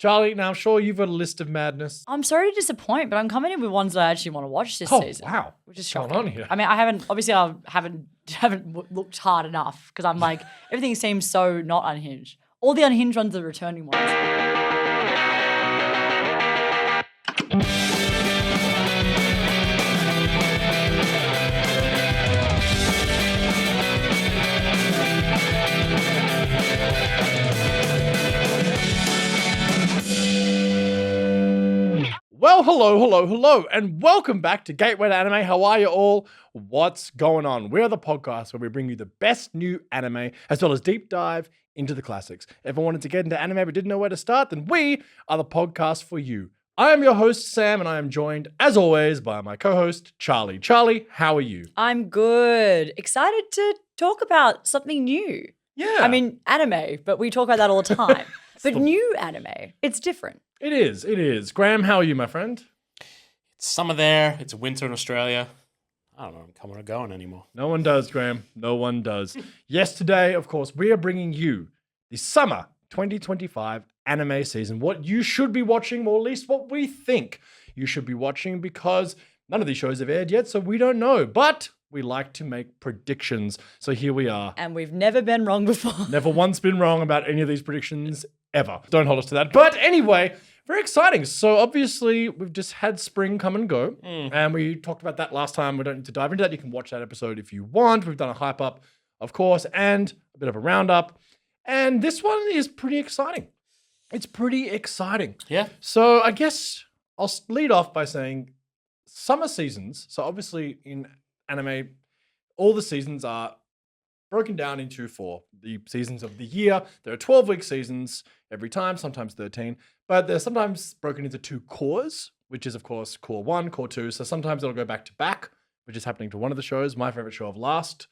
Charlie, now I'm sure you've got a list of madness. I'm sorry to disappoint, but I'm coming in with ones that I actually want to watch this season. Wow. Which is What's shocking. going on here? I mean, I haven't looked hard enough because I'm like, everything seems so not unhinged. All the unhinged ones are returning ones. Well, hello, and welcome back to Gateway to Anime. How are you all? What's going on? We're the podcast where we bring you the best new anime, as well as deep dive into the classics. If I wanted to get into anime but didn't know where to start, then we are the podcast for you. I am your host, Sam, and I am joined, as always, by my co-host, Charlie. Charlie, how are you? I'm good. Excited to talk about something new. Yeah. I mean, anime, but we talk about that all the time. But new anime, it's different. It is. Graeme, how are you, my friend? It's summer there. It's winter in Australia. I don't know if I'm coming or going anymore. No one does, Graeme. No one does. Yesterday, of course, we are bringing you the summer 2025 anime season. What you should be watching, or at least what we think you should be watching, because none of these shows have aired yet, so we don't know. But we like to make predictions. So here we are. And we've never been wrong before. Never once been wrong about any of these predictions ever. Don't hold us to that. But anyway, very exciting. So obviously, we've just had spring come and go. And we talked about that last time. We don't need to dive into that. You can watch that episode if you want. We've done a hype up, of course, and a bit of a roundup. And this one is pretty exciting. It's pretty exciting. Yeah. So I guess I'll lead off by saying summer seasons. So obviously in anime, all the seasons are broken down into four. The seasons of the year. There are 12-week seasons every time, sometimes 13. But they're sometimes broken into two cores, which is, of course, core 1, core 2. So sometimes it'll go back to back, which is happening to one of the shows. My favorite show of last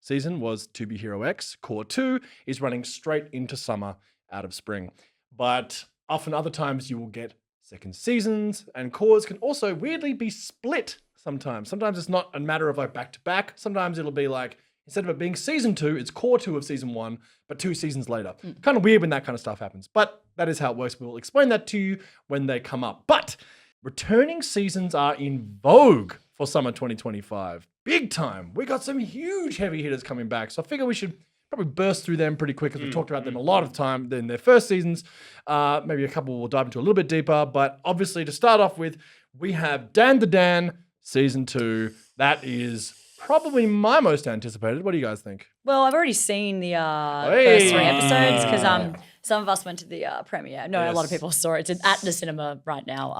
season was To Be Hero X. Core 2 is running straight into summer out of spring. But often other times you will get second seasons, and cores can also weirdly be split sometimes. Sometimes it's not a matter of like back to back. Sometimes it'll be like, instead of it being season 2, it's core 2 of season 1, but 2 seasons later. Kind of weird when that kind of stuff happens, but that is how it works. We'll explain that to you when they come up. But returning seasons are in vogue for summer 2025. Big time. We got some huge heavy hitters coming back, so I figure we should probably burst through them pretty quick because we talked about them a lot of time in their first seasons. Maybe a couple we'll dive into a little bit deeper, but obviously to start off with, we have Dandadan Season 2. That is probably my most anticipated. What do you guys think? Well, I've already seen the first 3 episodes because some of us went to the premiere. No, a lot of people saw it. It's at the cinema right now.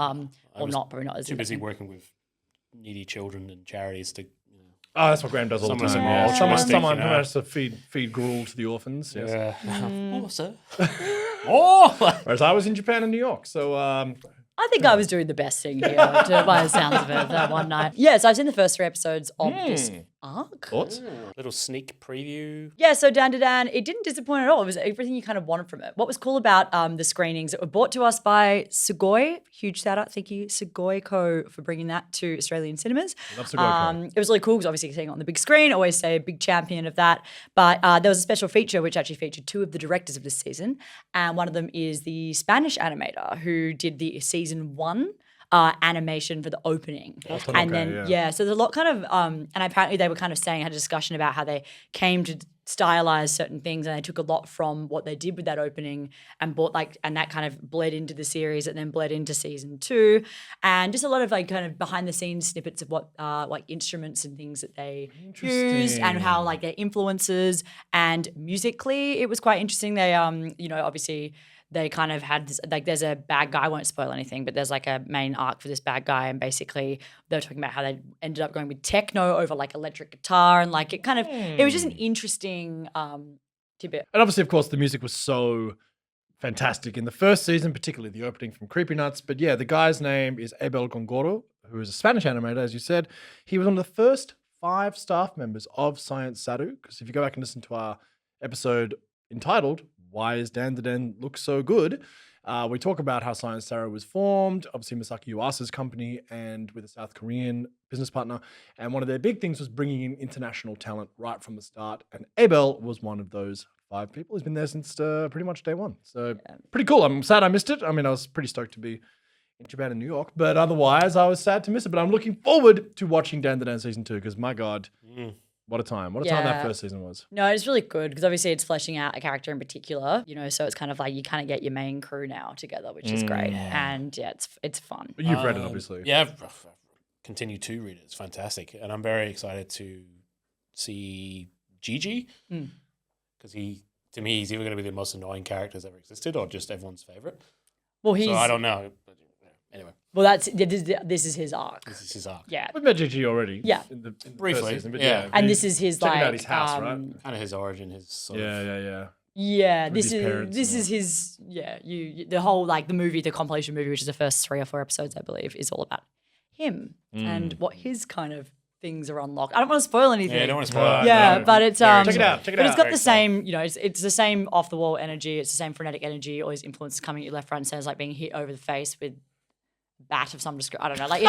Or not, probably not. Too busy working with needy children and charities to. Oh, that's what Graeme does all the time. Someone who has to feed gruel to the orphans. Yes. Yeah. Oh, sir. Whereas I was in Japan and New York, so I think I was doing the best thing here, by the sounds of it, that one night. Yeah, so I've seen the first 3 episodes of this arc. thoughts? Little sneak preview. Yeah, so Dandadan, it didn't disappoint at all. It was everything you kind of wanted from it. What was cool about the screenings that were brought to us by Sugoi, huge shout out, thank you, Sugoi Co, for bringing that to Australian cinemas. Love Sugoi Co. It was really cool because obviously seeing it on the big screen, always say a big champion of that. But there was a special feature which actually featured 2 of the directors of this season. And one of them is the Spanish animator who did the season 1 animation for the opening. And then, so there's a lot kind of, and apparently they were kind of saying, had a discussion about how they came to stylize certain things and they took a lot from what they did with that opening and and that kind of bled into the series and then bled into season 2 and just a lot of like kind of behind the scenes snippets of what like instruments and things that they used and how like their influences, and musically it was quite interesting. They obviously they kind of had this, like there's a bad guy, I won't spoil anything, but there's like a main arc for this bad guy, and basically they're talking about how they ended up going with techno over like electric guitar, and like it kind of, it was just an interesting tidbit. And obviously, of course, the music was so fantastic in the first season, particularly the opening from Creepy Nuts. But yeah, the guy's name is Abel Gongoro, who is a Spanish animator, as you said. He was one of the first 5 staff members of Science Saru, because if you go back and listen to our episode entitled Why is Dandadan Look So Good? We talk about how Science Saru was formed, obviously Masaki Yuasa's company, and with a South Korean business partner. And one of their big things was bringing in international talent right from the start. And Abel was one of those 5 people. He's been there since pretty much day one. So pretty cool. I'm sad I missed it. I mean, I was pretty stoked to be in Japan and New York, but otherwise I was sad to miss it. But I'm looking forward to watching Dandadan season 2 because my God, what a time. What a time that first season was. No, it's really good because obviously it's fleshing out a character in particular, so it's kind of like you kind of get your main crew now together, which is great. And yeah, it's fun. But you've read it, obviously. Yeah, I've continued to read it. It's fantastic. And I'm very excited to see Gigi because to me, he's either going to be the most annoying character that's ever existed or just everyone's favorite. Well, so I don't know. Anyway. Well, this is his arc. This is his arc. Yeah. We've met Gigi already. Yeah. In the Briefly. first season, but Yeah. And this is his checking like out his house, right? Kind of his origin, his sort of... Yeah. Yeah, With this his parents is and his the whole like the compilation movie, which is the first 3 or 4 episodes, I believe, is all about him and what his kind of things are unlocked. I don't want to spoil anything. Yeah, I don't want to spoil it. Yeah, but it's Check it out. But it's got the same, it's the same off the wall energy. It's the same frenetic energy. All these influences coming at you left, right, and center, like being hit over the face with bat of some description. I don't know. Like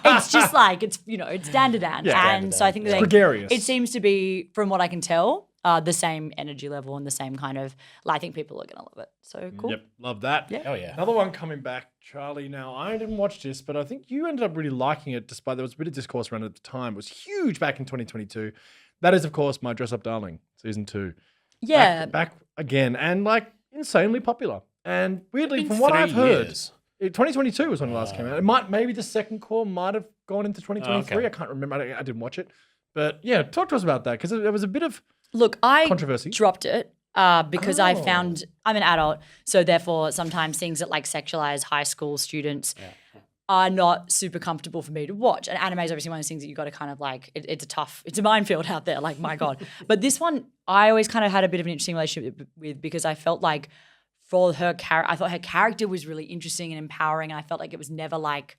it's just like it's Dandadan, and so I think it's gregarious. It seems to be, from what I can tell, the same energy level and the same kind of. I think people are gonna love it. So cool. Yep, love that. Yeah. Oh, yeah. Another one coming back, Charlie. Now, I didn't watch this, but I think you ended up really liking it, despite there was a bit of discourse around it at the time. It was huge back in 2022. That is, of course, My Dress Up Darling, season 2. Yeah. Back again, and like insanely popular. And weirdly, Been from what 3 I've heard, years. 2022 was when it last came out. Maybe the second core might have gone into 2023. Okay. I can't remember. I didn't watch it. But yeah, talk to us about that, because there was a bit of Look, I controversy. dropped it because I found I'm an adult, so therefore sometimes things that like sexualize high school students are not super comfortable for me to watch. And anime is obviously one of those things that you got to kind of like. It's a minefield out there. Like my God, but this one I always kind of had a bit of an interesting relationship with because I felt like for her character, I thought her character was really interesting and empowering, and I felt like it was never like.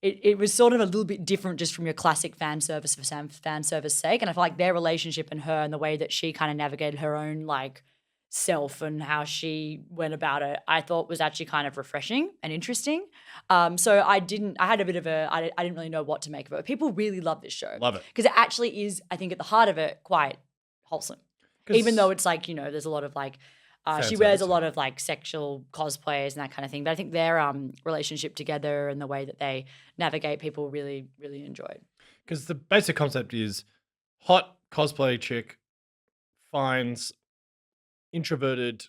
It was sort of a little bit different just from your classic fan service for fan service sake. And I feel like their relationship and her and the way that she kind of navigated her own like self and how she went about it, I thought was actually kind of refreshing and interesting. So I had a bit of I didn't really know what to make of it. But people really love this show. Love it. Because it actually is, I think at the heart of it, quite wholesome. Even though it's like, there's a lot of like, she wears a lot of like sexual cosplays and that kind of thing. But I think their relationship together and the way that they navigate people really, really enjoyed. Because the basic concept is hot cosplay chick finds introverted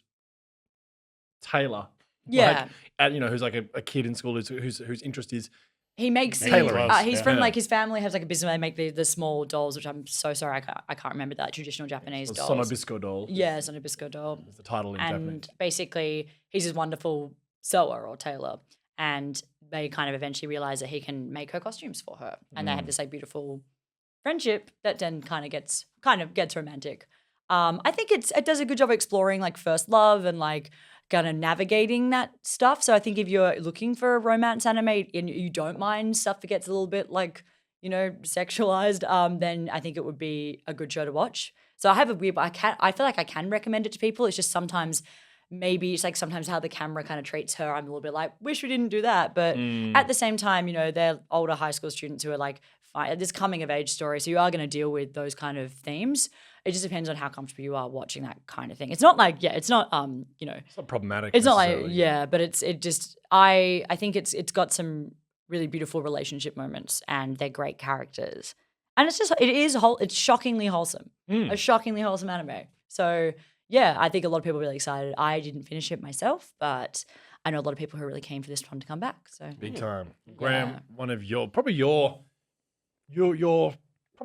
tailor. Yeah. Who's like a kid in school whose interest is He makes Tailoring. he's Yeah. from like his family has like a business where they make the small dolls, which I'm so sorry I can't remember that traditional Japanese dolls. Sonobisco doll. Yeah, Sonobisco doll. Is the title in And Japanese. basically he's this wonderful sewer or tailor, and they kind of eventually realize that he can make her costumes for her, and they have this like beautiful friendship that then kind of gets romantic. I think it does a good job of exploring like first love and like kind of navigating that stuff. So I think if you're looking for a romance anime and you don't mind stuff that gets a little bit like, sexualized, then I think it would be a good show to watch. So I have a weird, I feel like I can recommend it to people. It's just sometimes maybe it's like sometimes how the camera kind of treats her. I'm a little bit like, wish we didn't do that. But at the same time, they're older high school students who are like, this coming of age story. So you are going to deal with those kind of themes. It just depends on how comfortable you are watching that kind of thing. It's not like, it's not, It's not problematic. it's not like, necessarily. but I think it's got some really beautiful relationship moments and they're great characters. And it's shockingly wholesome. A shockingly wholesome anime. So yeah, I think a lot of people are really excited. I didn't finish it myself, but I know a lot of people who are really keen for this one to come back. So Big time. Graeme, one of your probably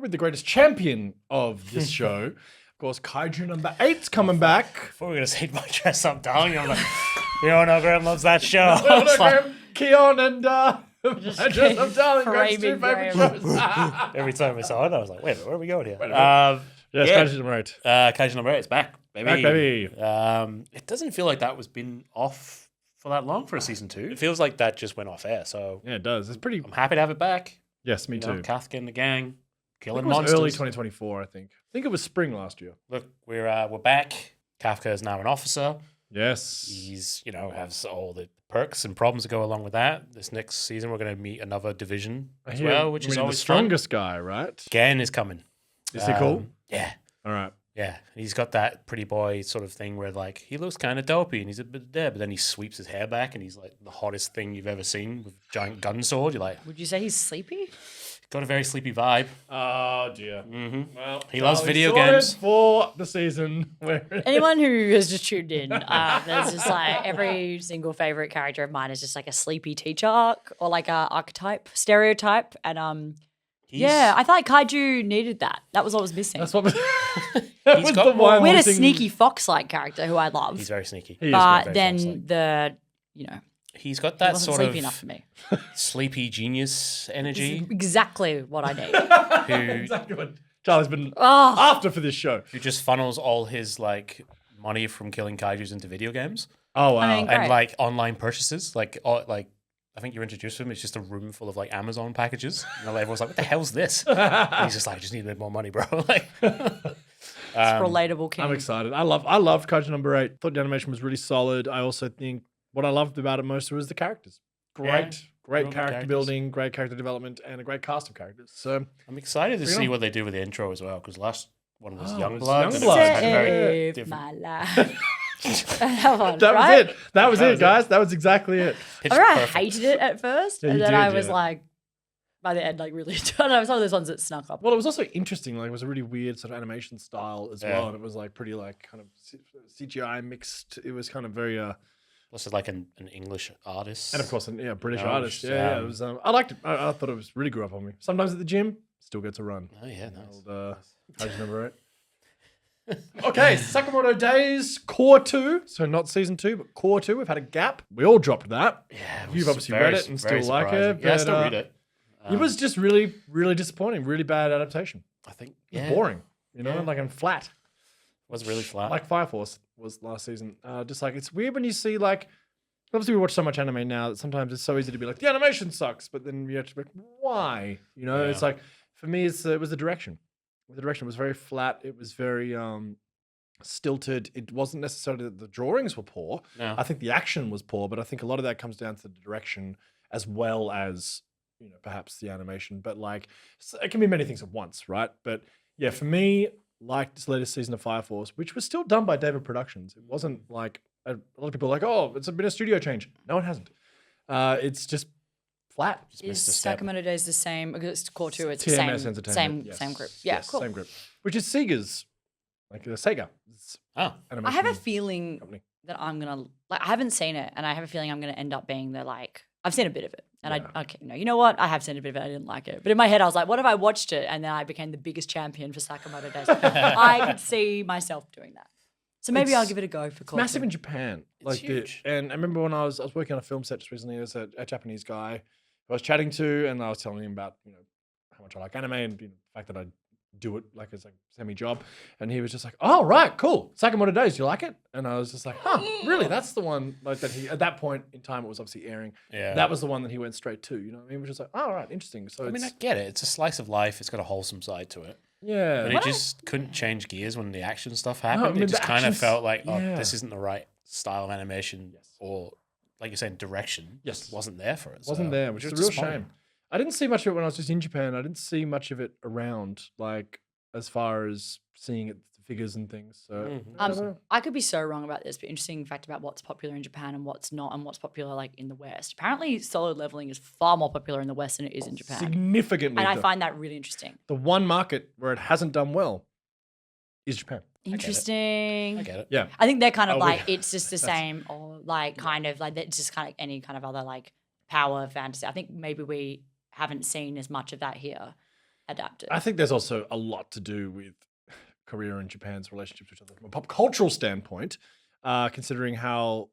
the greatest champion of this show. Of course, Kaiju number 8's coming back. Before we were going to say My Dress Up Darling, I'm like, we all know Graham loves that show. It's like, Graeme, Keon and My Dress Up Darling. Graham's two framing favorite Graeme. shows. every time we saw it, I was like, wait a minute, where are we going here? Yes, Yeah. Kaiju number 8. Kaiju number 8, it's back, baby. Back, baby. It doesn't feel like that was been off for that long for a season 2. It feels like that just went off air, so Yeah, it does. It's pretty. I'm happy to have it back. Yes, me You know, too. Kafka and the gang, I killing think it was monsters. early 2024, I think. I think it was spring last year. Look, we're back. Kafka is now an officer. Yes. He's, has all the perks and problems that go along with that. This next season, we're going to meet another division as Here, well, which is the always strongest guy, right? fun. Gen is coming. Is he cool? Yeah. All right. Yeah, he's got that pretty boy sort of thing where like he looks kind of dopey and he's a bit there, but then he sweeps his hair back and he's like the hottest thing you've ever seen with a giant gun sword. You're like, Would you say he's sleepy? got a very sleepy vibe. Oh dear. Mm-hmm. Well, He loves Charlie video sorted games. for the season. Where Anyone who has just tuned in, there's just like every single favorite character of mine is just like a sleepy teacher arc or like a archetype, stereotype. And yeah, I feel like Kaiju needed that. That was what was missing. that's what that He's was got the more- one We had a thing- sneaky fox-like character who I love, he's very sneaky. He is but very then fox-like. the He's got he that wasn't sort sleepy of enough for me. sleepy genius This energy. is exactly what I need. who exactly what Charlie's been Oh, after for this show. who just funnels all his like money from killing kaijus into video games Oh wow. I mean, and Great. like online purchases. Like I think you're introduced to him. It's just a room full of like Amazon packages, and everyone's like, "What the hell's this?" And he's just like, "I just need a bit more money, bro." Like, it's relatable king. I'm excited. I loved Kaiju number 8. Thought the animation was really solid. I also think what I loved about it most was the characters. Great Real good character characters. building, great character development, and a great cast of characters. So I'm excited to Bring it see on. what they do with the intro as well, because last one was Oh, Youngblood. it's and it Youngblood. was kind of very Save different. my life. that one, that right? was it. That was it, guys. That was exactly it. Pitch I remember I perfect. hated it at first, Yeah, and you then did, I was yeah. like, by the end, like really, I don't know, it was one of those ones that snuck up. Well, it was also interesting. Like, it was a really weird sort of animation style as Yeah. well, and it was like pretty like kind of CGI mixed. It was kind of very This is like an English artist. and of course, British Oh, artist. Yeah, Sam. it was. I liked it. I thought it was really grew up on me. Sometimes at the gym, still gets a run. Oh yeah, nice. Old, Kaiju number 8. Okay, Sakamoto Days Cour 2. So not season 2, but Cour 2. We've had a gap. We all dropped that. Yeah, it You've was obviously very- read it and very still like surprising. it. Yeah, I but, still read it. It was just really, really disappointing. Really bad adaptation. I think It was yeah, boring. You know, Yeah. like and flat. was really flat. Like Fire Force was last season. Just like it's weird when you see like obviously we watch so much anime now that sometimes it's so easy to be like the animation sucks, but then you have to be like, why? You know, it's Yeah. like for me it was the direction. The direction was very flat. It was very stilted. It wasn't necessarily that the drawings were poor. No. I think the action was poor, but I think a lot of that comes down to the direction as well as perhaps the animation. But like it can be many things at once, right? But yeah, for me, like this latest season of Fire Force, which was still done by David Productions, it wasn't like a lot of people are like, oh, it's been a studio change. No, it hasn't. It's just flat. Just Is missed a step. Sakamoto Days the same? Because it's Core 2, it's the TMS same, Entertainment. Yes. same group. Yeah, Yes, cool. same group. Which is Sega's, like Sega. It's Oh, I have a animation feeling company. that I'm gonna like. I haven't seen it, and I have a feeling I'm gonna end up being the like. I've seen a bit of it, and Yeah. I okay, no, you know what? I have seen a bit of it. I didn't like it, but in my head, I was like, what if I watched it and then I became the biggest champion for Sakamoto Days? I could see myself doing that. So maybe I'll It's give it a go for It's Core massive 2. in Japan. Like huge. and I remember when I was working on a film set just recently, there was a Japanese guy who I was chatting to, and I was telling him about how much I like anime and the fact that I do it like as a semi job, and he was just like, "Oh right, cool, Sakamoto Days, you like it?" And I was just like, "Huh, really? That's the one like that he at that point in time it was obviously airing. yeah. That was the one that he went straight to. You know what I mean? Which was like, oh right, interesting. So I mean, I it's get it. It's a slice of life. It's got a wholesome side to it. yeah, But it just couldn't change gears when the action stuff happened. I mean, it just the kind of action's- felt like, oh, yeah. this isn't the right style of animation, Yes. or like you're saying, direction. Yes. just wasn't there for it. wasn't so there, which is it a real was disappointing. shame. I didn't see much of it when I was just in Japan. I didn't see much of it around, like as far as seeing it, the figures and things. So Mhm. I don't know. I could be so wrong about this, but interesting fact about what's popular in Japan and what's not, and what's popular like in the West. Apparently, solo leveling is far more popular in the West than it is in Japan, Significantly, and I though. find that really interesting. the one market where it hasn't done well is Japan. it. Interesting. I get it. Yeah, I think they're kind of Oh, like we- it's just the that's- same, or like kind of like it's just kind of any kind of other like power fantasy. I think maybe we haven't seen as much of that here adapted. I think there's also a lot to do with Korea and Japan's relationships to each other from a pop cultural standpoint, considering how,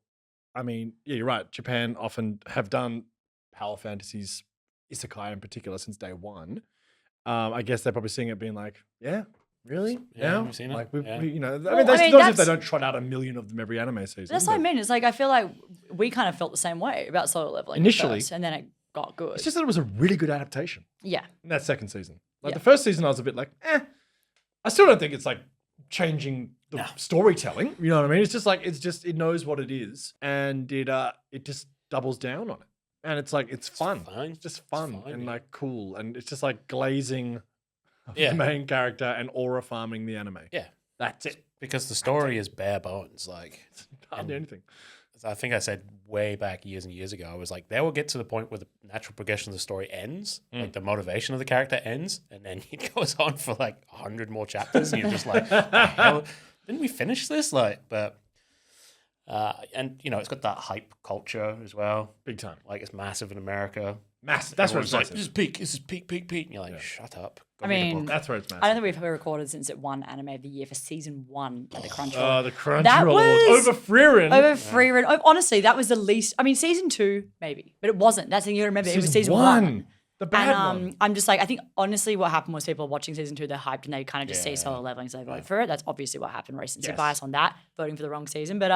I mean, yeah, you're right. Japan often have done power fantasies, isekai in particular, since day one. I guess they're probably seeing it being like, yeah, really? Yeah, Now? we've seen it, Like, yeah. you know, Well, I mean, I mean, not as if they that's- don't trot out a million of them every anime season. That's what I but mean. It's like I feel like we kind of felt the same way about solo leveling at Initially. first, and then it got good. It's just that it was a really good adaptation yeah, in that second season. Like Yeah. the first season, I was a bit like, eh. I still don't think it's like changing the No. storytelling. You know what I mean? It's just like it knows what it is, and it just doubles down on it. And it's like it's fun. fine. It's just fun fine, and yeah. like cool, and it's just like glazing Yeah. the main character and aura farming the anime. Yeah. That's it. Because the story is bare bones. Like, Hardly anything. I think I said way back years and years ago, I was like, they will get to the point where the natural progression of the story ends, like the motivation of the character ends, and then it goes on for like 100 more chapters, and you're just like, the hell? Didn't we finish this? And it's got that hype culture as well. Big time. Like, it's massive in America. Massive. That's where it's like, massive. this is peak. And you're like, shut up. Go I read a mean, book. That's where it's massive. I don't think we've ever recorded since it won Anime of the Year for season 1 at the Crunchyroll. Oh, the Crunchyroll That Awards. was- Over Fragrant. Over Fragrant. Honestly, that was the least. I mean, season 2 maybe, but it wasn't. That's the thing you remember. It was season 1. The bad And one. I'm just like, I think honestly, what happened was people watching season 2, they're hyped and they kind of just see solo leveling, so they vote for it. That's obviously what happened. Recency bias on that, voting for the wrong season. But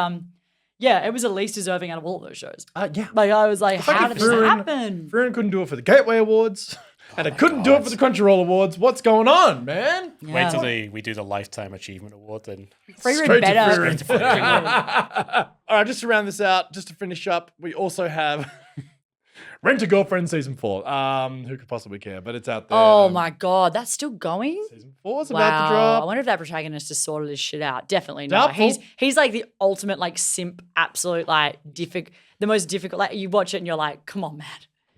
yeah, it was the least deserving out of all of those shows. Yeah. Like I was like, how did this Fragrant- happen? Fragrant couldn't do it for the Gateway Awards. And it couldn't do it for the Crunchyroll Awards. What's going on, man? Wait till Yeah. we do the Lifetime Achievement Award, then Fragrant Straight to better. Fragrant. All right, just to round this out, just to finish up, we also have Rent a Girlfriend Season 4. Who could possibly care? But it's out there. Oh my god, that's still going? Season 4 is Wow. about to I drop. wonder if that protagonist has sorted his shit out. Definitely not. Doubtful. He's like the ultimate like simp, absolute like the most difficult. Like you watch it and you're like, come on, man,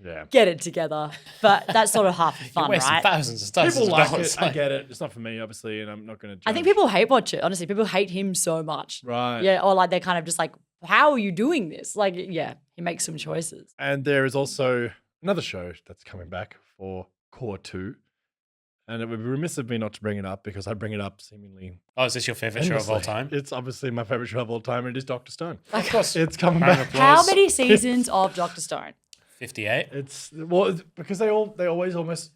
Yeah. get it together. But that's sort of half the fun, wasting right? thousands People of like dollars. it. I get it. It's not for me, obviously, and I'm not going to judge. I think people hate watch it. Honestly, people hate him so much. Right. Yeah, or like they're kind of just like, how are you doing this? Like, yeah, he makes some choices. And there is also another show that's coming back for Core 2. And it would be remiss of me not to bring it up because I bring it up seemingly Oh, is this your favorite show of all endlessly. time? It's obviously my favorite show of all time, and it is Dr. Stone. Of course. It's coming Round of back. applause. How many seasons of Dr. Stone? 58. Because they always almost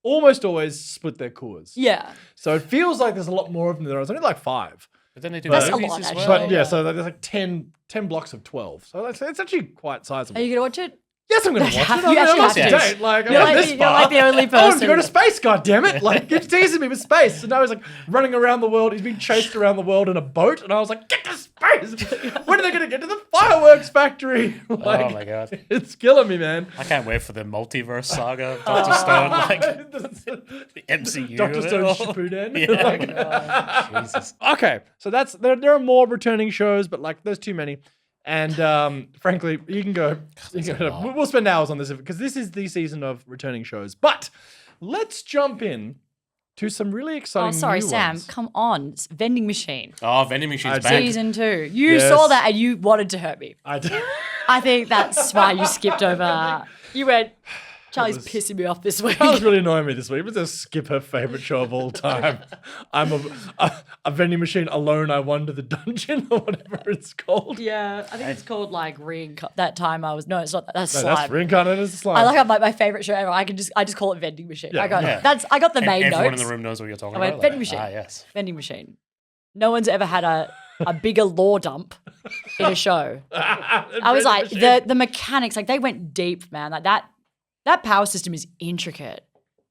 always split their cores. Yeah. So it feels like there's a lot more of them than there are. It's only like 5. But then they do That's a movies lot, as actually. well. But yeah, so there's like 10 blocks of 12. So it's actually quite sizable. Are you gonna watch it? Yes, I'm going to watch it. You actually I'm up have to to. date. Like, I'm You're not like this the- you're far. like the only I want him to person- go to space, goddammit. Like, he's teasing me with space. So now he's like running around the world. He's being chased around the world in a boat. And I was like, get to space. When are they going to get to the fireworks factory? Like, Oh my God. It's killing me, man. I can't wait for the multiverse saga of Dr. Stone. Like, the MCU. Dr. of it Stone all. Shippuden. Yeah. Like- Jesus. Okay, so there are more returning shows, but like there's too many. And frankly, you can go. We'll spend hours on this because this is the season of returning shows. But let's jump in to some really exciting. Oh, sorry, new Sam. ones. Come on. It's Vending Machine. Oh, Vending Machine's I'd back. say- Season 2. You Yes. saw that and you wanted to hurt me. I do. I think that's why you skipped over. You went, Charlie's was- pissing me off this week. That was really annoying me this week. But just skip her favorite show of all time. I'm a vending machine alone. I wander the dungeon or whatever it's called. Yeah, I think it's called like that time I was. No, it's not. That's No, slime. that's reincarnated as a slime. I like how my favorite show ever. I just call it Vending Machine. Yeah, I got yeah. I got the main Everyone notes. in the room knows what you're talking I went, about. Vending Machine. Ah, yes. Vending Machine. No one's ever had a bigger lore dump in a show. I was like, the mechanics, like they went deep, man. Like that power system is intricate.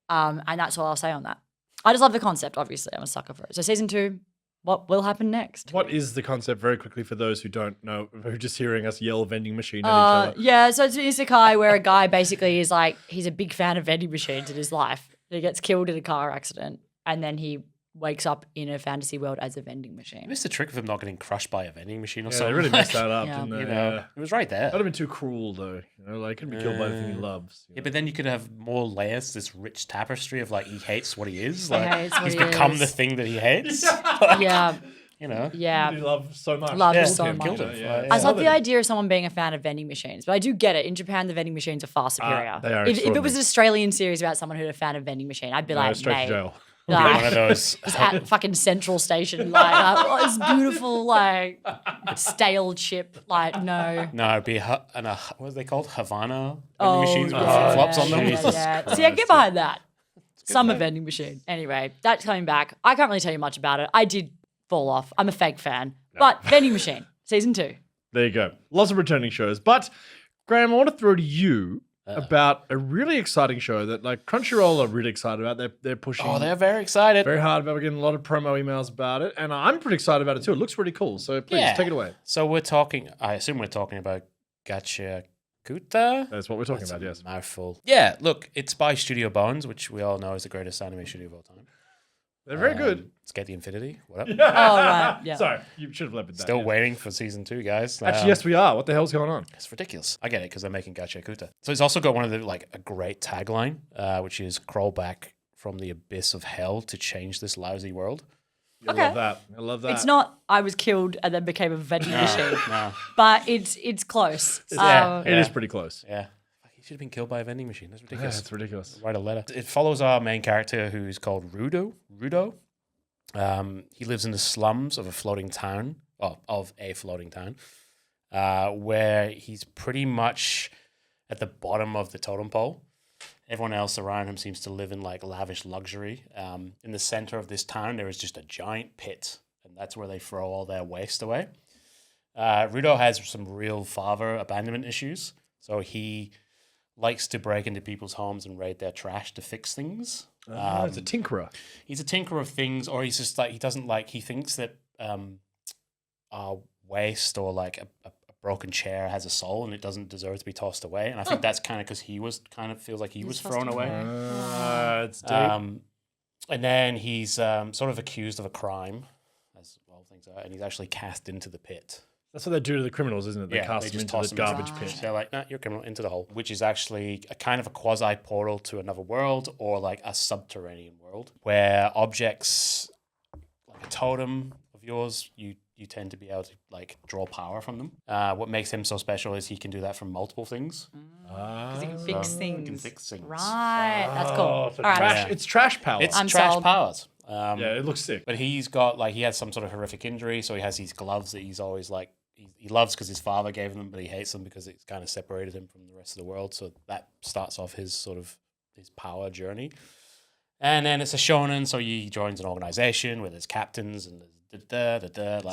And that's all I'll say on that. I just love the concept, obviously. I'm a sucker for it. So season 2, what will happen next? What is the concept, very quickly, for those who don't know, who are just hearing us yell vending machine at each other? Yeah, so it's an isekai where a guy basically is like, he's a big fan of vending machines in his life. He gets killed in a car accident and then he wakes up in a fantasy world as a vending I machine. missed the trick of him not getting crushed by a vending machine or Yeah, they something. really messed Like, that up, Yeah. didn't they? You know, it was right there. That'd have been too cruel, though. You know, like, he couldn't be killed by the thing he loves. Yeah, but then you could have more layers, this rich tapestry of like he hates what he is. Like hates what he's he become is. the thing that he hates. Like, Yeah, you know. yeah. He loved so much. Love Yeah, so killed much. him. Yeah, Like, I yeah. love the idea of someone being a fan of vending machines, but I do get it. In Japan, the vending machines are far superior. they are if it was extraordinary. an Australian series about someone who's a fan of vending machine, I'd be No, like, straight mate, to jail. like, One of those. just at fucking Central Station, like oh, this beautiful, like stale chip, like no. No, it'd be what are they called? Havana vending machines with yeah, flops on them. Jesus Yeah. Christ. See, I get behind that. Summer vending machine. Anyway, that's coming back. I can't really tell you much about it. I did fall off. I'm a fake fan, but vending machine season 2. There you go. Lots of returning shows. But, Graham, I want to throw to you about a really exciting show that, like, Crunchyroll are really excited about. They're pushing Oh, they're very excited. very hard about. We're getting a lot of promo emails about it. And I'm pretty excited about it, too. It looks really cool. So, please, Yeah. take it away. So we're talking. I assume we're talking about Gachiakuta. That's what we're talking That's about, a yes. Mouthful. Yeah, look, it's by Studio Bones, which we all know is the greatest anime studio of all time. They're very good. Skate the Infinity. What up? Oh, right. Yeah. Sorry, you should have led with that. Still yeah. waiting for season 2, guys. Actually, yes, we are. What the hell's going on? It's ridiculous. I get it because they're making Gachiakuta. So it's also got one of the a great tagline, which is "Crawl back from the abyss of hell to change this lousy world." I Okay. love that. I love that. It's not I was killed and then became a vending machine, No. but it's close. Yeah. It is pretty close. Yeah. He should have been killed by a vending machine. That's Yeah, ridiculous. it's ridiculous. Write a letter. It follows our main character who's called Rudo. He lives in the slums of a floating town, where he's pretty much at the bottom of the totem pole. Everyone else around him seems to live in lavish luxury. In the center of this town, there is just a giant pit, and that's where they throw all their waste away. Rudo has some real father abandonment issues, so he likes to break into people's homes and raid their trash to fix things. It's a tinkerer. He's a tinkerer of things, or he's just he thinks that waste or a broken chair has a soul and it doesn't deserve to be tossed away. And I think that's kind of because he feels like he was thrown away. It's deep. And then he's sort of accused of a crime, as all things are, and he's actually cast into the pit. That's what they do to the criminals, isn't it? They cast them just into toss the them garbage into- pit. They're like, nah, you're a criminal, into the hole, which is actually a kind of a quasi portal to another world, or a subterranean world where objects like a totem of yours, you tend to be able to draw power from them. What makes him so special is he can do that from multiple things. Because he can fix He things. can fix things. Right. That's cool. Oh, so All right. trash, it's trash power. It's I'm trash sold. powers. yeah, it looks sick. But he's got he has some sort of horrific injury, so he has these gloves that he's always he loves because his father gave them, but he hates them because it's kind of separated him from the rest of the world. So that starts off his his power journey. And then it's a shonen, so he joins an organization where there's captains and there's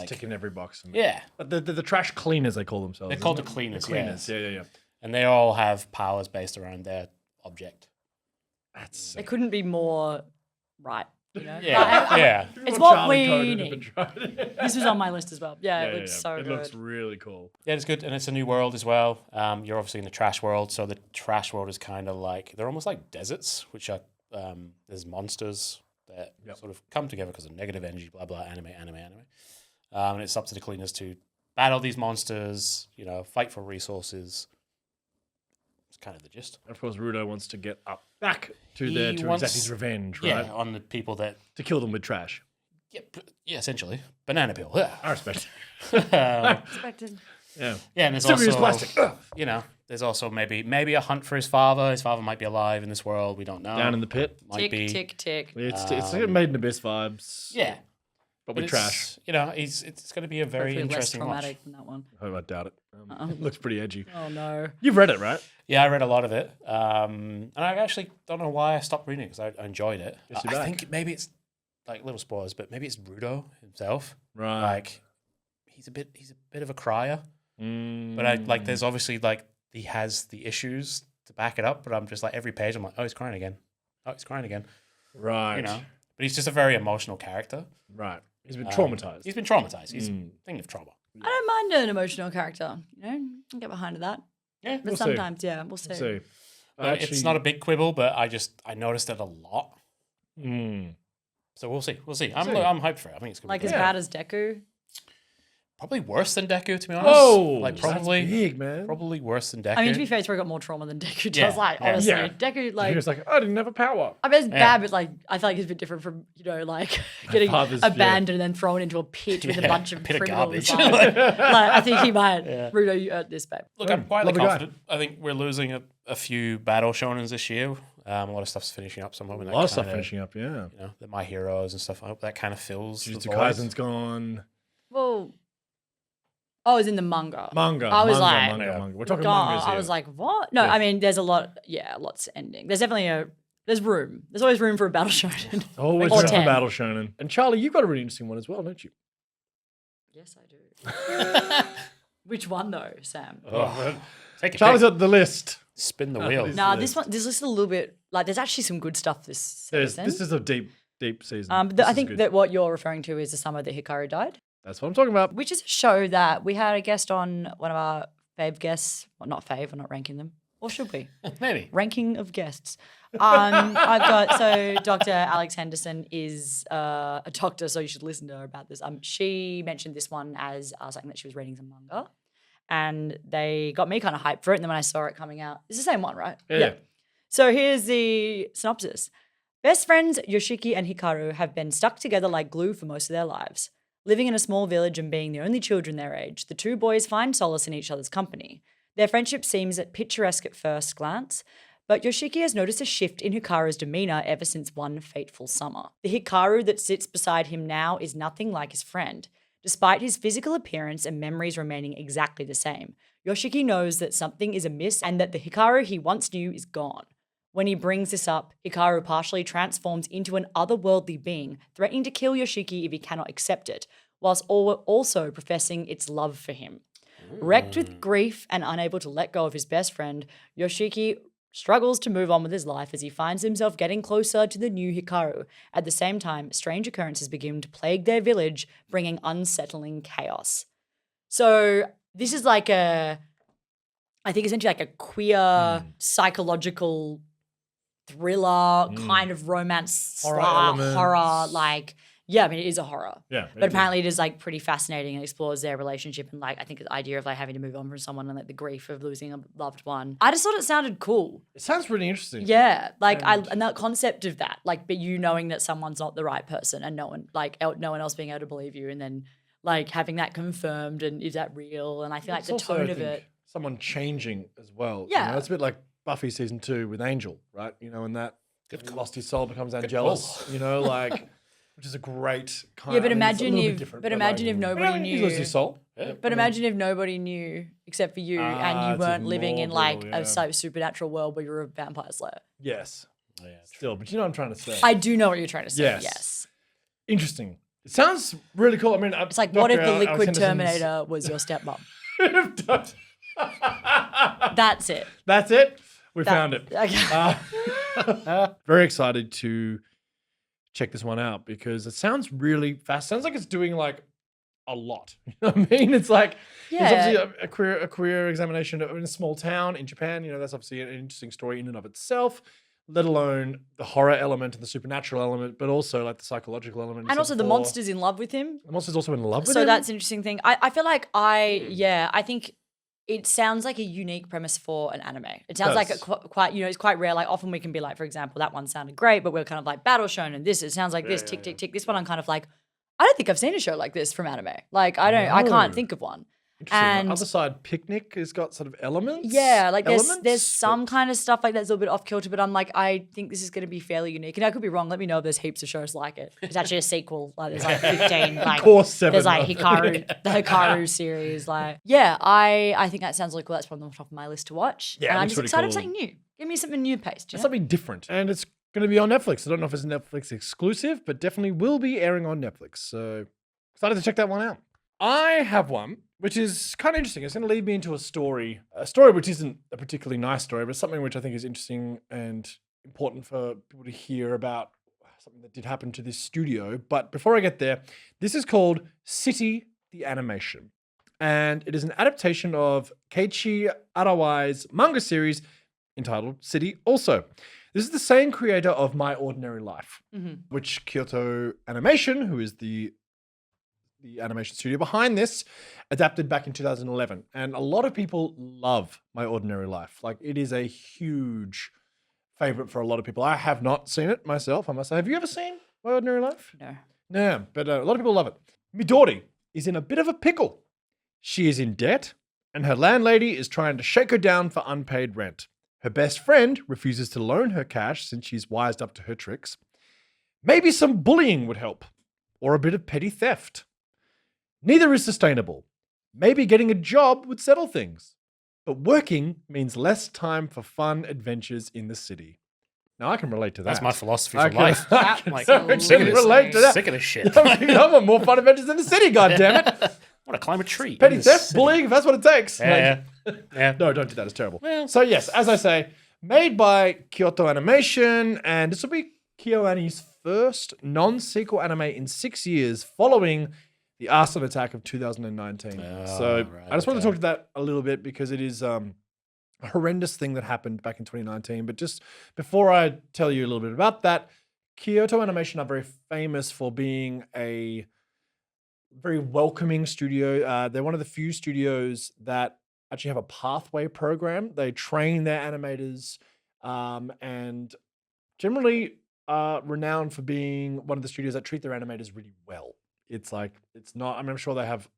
Ticking every box. yeah, But the trash cleaners, they call themselves. they're called the isn't it? cleaners. Cleaners, Yeah. yeah. And they all have powers based around their object. That's It sick. couldn't be more right. Yeah, Like, yeah. It's More what Charlie we coded need. and tried. This was on my list as well. Yeah, it looks so It good. looks really cool. Yeah, it's good, and it's a new world as well. You're obviously in the trash world, so the trash world is kind of they're almost like deserts, which are there's monsters that sort of come together because of negative energy, blah blah, anime. And it's up to the cleaners to battle these monsters, fight for resources. It's kind of the gist. Of course, Rudo wants to get up back to He there to wants- exact his revenge, right? Yeah, on the people that To kill them with trash. yeah, essentially banana peel. Yeah, I respect. Expected. Yeah. yeah, and there's Still use also plastic. Ugh. There's also maybe a hunt for his father. His father might be alive in this world. We don't know. Down in the pit. Might Tick, be. tick, tick. It's like Made in Abyss vibes. Yeah, But but with trash. it's going to be a very Hopefully less interesting watch. traumatic than that one. Oh, I doubt it. It looks pretty edgy. Oh no. You've read it, right? Yeah, I read a lot of it, and I actually don't know why I stopped reading it because I enjoyed it. Guess you're I back. think maybe it's little spoilers, but maybe it's Rudo himself. Right. He's a bit of a crier, Mm. but there's obviously he has the issues to back it up. But I'm just every page I'm like, oh, he's crying again. Oh, he's crying again. Right. But he's just a very emotional character. Right. He's been traumatized. He's been traumatized. He's thinking of trauma. I don't mind an emotional character. I can get behind that. Yeah, But We'll see. sometimes, yeah, we'll see. So, it's not a big quibble, but I noticed it a lot. Mm. So we'll see. See. I'm hyped for it. I think it's gonna Like be as good. bad as Deku. Probably worse than Deku, to be honest. Whoa. Like That's probably big, man. probably worse than Deku. I mean, to be fair, he's probably got more trauma than Deku does. Yeah, Like, yeah. honestly, Yeah. Deku, He like, was like, I didn't have a power. I mean, it's Yeah. bad, but I feel like it's a bit different from, getting father's- yeah. abandoned and then thrown into a pit with a Yeah, bunch of pit of criminals. garbage. I think he might. Rudo, you earned this, babe. Look, I'm quietly Love the guy. confident. I think we're losing a few battle shonens this year. A lot of stuff's finishing up. So I'm hoping A that lot of stuff kinda, finishing up, yeah. The My Heroes and stuff. I hope that kind of fills the Jujutsu void. Kaisen's gone. Well, I was in the manga. Manga. I was manga, like, manga. We're talking God, mangas here. I was like, what? No, Yeah. I mean, there's a lot. Yeah, lots ending. There's definitely there's room. There's always room for a battle shonen. always or room for 10. Battle Shonen. And Charlie, you've got a really interesting one as well, don't you? Yes, I do. Which one though, Sam? Take a Charlie's pick. at the list. Spin the wheel. this- Nah, list. this list is a little bit like there's actually some good stuff this season. This is a deep season. But This I is think good. that what you're referring to is the summer that Hikaru died, That's what I'm talking about. which is a show that we had a guest on, one of our fave guests. Well, not fave, I'm not ranking them. Or should we? Maybe. Ranking of guests. I've got, so Dr. Alex Henderson is a doctor, so you should listen to her about this. She mentioned this one as something that she was reading some manga, and they got me kind of hyped for it. And then when I saw it coming out, it's the same one, right? Yeah. So here's the synopsis. Best friends Yoshiki and Hikaru have been stuck together like glue for most of their lives. Living in a small village and being the only children their age, the two boys find solace in each other's company. Their friendship seems picturesque at first glance, but Yoshiki has noticed a shift in Hikaru's demeanor ever since one fateful summer. The Hikaru that sits beside him now is nothing like his friend. Despite his physical appearance and memories remaining exactly the same, Yoshiki knows that something is amiss and that the Hikaru he once knew is gone. When he brings this up, Hikaru partially transforms into an otherworldly being, threatening to kill Yoshiki if he cannot accept it, whilst also professing its love for him. Wrecked with grief and unable to let go of his best friend, Yoshiki struggles to move on with his life as he finds himself getting closer to the new Hikaru. At the same time, strange occurrences begin to plague their village, bringing unsettling chaos. So this is like I think essentially like a queer psychological thriller kind of romance horror, like, yeah, I mean, it is a horror. Yeah. But apparently it is like pretty fascinating and explores their relationship and like, I think the idea of like having to move on from someone and like the grief of losing a loved one. I just thought it sounded cool. It sounds really interesting. Yeah. Like and that concept of that, like, but you knowing that someone's not the right person and no one else being able to believe you, and then like having that confirmed, and is that real? And I feel like the tone of it. Someone changing as well. Yeah. You know, it's a bit like Buffy season 2 with Angel, right? You know, and that he lost his soul, becomes Angelus, you know, like, which is a great kind of. Yeah, but imagine if nobody knew. He lost his soul. Yeah. But imagine if nobody knew except for you, and you it's weren't even living more in like brutal, a supernatural world where you're a vampire slayer. Yes. Yeah, Still, but you know what I'm trying to say. I do know what you're trying to say. Yes. Yes. Interesting. It sounds really cool. I mean, It's like, what if the liquid Terminator was your stepmom? That's it. That's it. We found it. Okay. Very excited to check this one out because it sounds really fast. Sounds like it's doing like a lot. You know what I mean? It's like Yeah. it's obviously a career examination in a small town in Japan. You know, that's obviously an interesting story in and of itself. Let alone the horror element and the supernatural element, but also like the psychological element. And also the monster's in love with him. The monster's also in love with him. So that's an interesting thing. I feel like I think it sounds like a unique premise for an anime. It sounds like quite, you know, it's quite rare. Like often we can be like, for example, that one sounded great, but we're kind of like battle shown and this, it sounds like this, tick, tick, tick. This one I'm kind of like, I don't think I've seen a show like this from anime. Like I can't think of one. And other side, Picnic has got sort of elements. Yeah, like there's some kind of stuff like that's a little bit off kilter, but I'm like, I think this is going to be fairly unique. And I could be wrong. Let me know if there's heaps of shows like it. It's actually a sequel. Like there's like 15. Like course 7. There's like Hikaru, the Hikaru series. Like yeah, I think that sounds really cool. That's probably on the top of my list to watch. Yeah, and I'm looks just really excited cool. for something new. Give me something new paced. You know? Something different, and it's going to be on Netflix. I don't know if it's a Netflix exclusive, but definitely will be airing on Netflix. So excited to check that one out. I have one which is kind of interesting. It's going to lead me into a story which isn't a particularly nice story, but something which I think is interesting and important for people to hear about, something that did happen to this studio. But before I get there, this is called City the Animation, and it is an adaptation of Keiichi Arawai's manga series entitled City also. This is the same creator of My Ordinary Life, which Kyoto Animation, who is the animation studio behind this, adapted back in 2011. And a lot of people love My Ordinary Life. Like, it is a huge favorite for a lot of people. I have not seen it myself, I must say. Have you ever seen My Ordinary Life? No. No, but a lot of people love it. Midori is in a bit of a pickle. She is in debt, and her landlady is trying to shake her down for unpaid rent. Her best friend refuses to loan her cash since she's wised up to her tricks. Maybe some bullying would help, or a bit of petty theft. Neither is sustainable. Maybe getting a job would settle things. But working means less time for fun adventures in the city. Now, I can relate to that. That's my philosophy for life. I can Like, certainly relate to that. Sick of this shit. I want more fun adventures in the city, goddammit. I want to climb a tree. Petty in the theft, city. bullying, if that's what it takes. Yeah. No, don't do that. It's terrible. Well. So, yes, as I say, made by Kyoto Animation, and this will be KyoAni's first non-sequel anime in 6 years following the arson attack of 2019. Oh, so right, I just wanted to talk to that a little bit because it is horrendous thing that happened back in 2019. But just before I tell you a little bit about that, Kyoto Animation are very famous for being a very welcoming studio. They're one of the few studios that actually have a pathway program. They train their animators and generally renowned for being one of the studios that treat their animators really well. It's like, it's not, I mean, I'm sure they have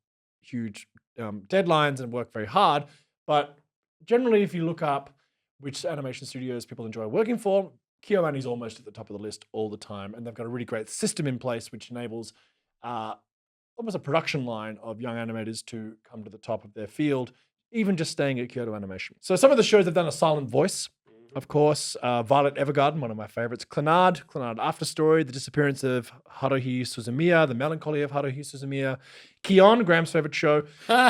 huge deadlines and work very hard, but generally, if you look up which animation studios people enjoy working for, KyoAni is almost at the top of the list all the time, and they've got a really great system in place which enables almost a production line of young animators to come to the top of their field, even just staying at Kyoto Animation. So some of the shows have done a silent voice, of course. Violet Evergarden, one of my favorites. Clannad After Story, The Disappearance of Haruhi Suzumiya, The Melancholy of Haruhi Suzumiya. Kion, Graham's favorite show.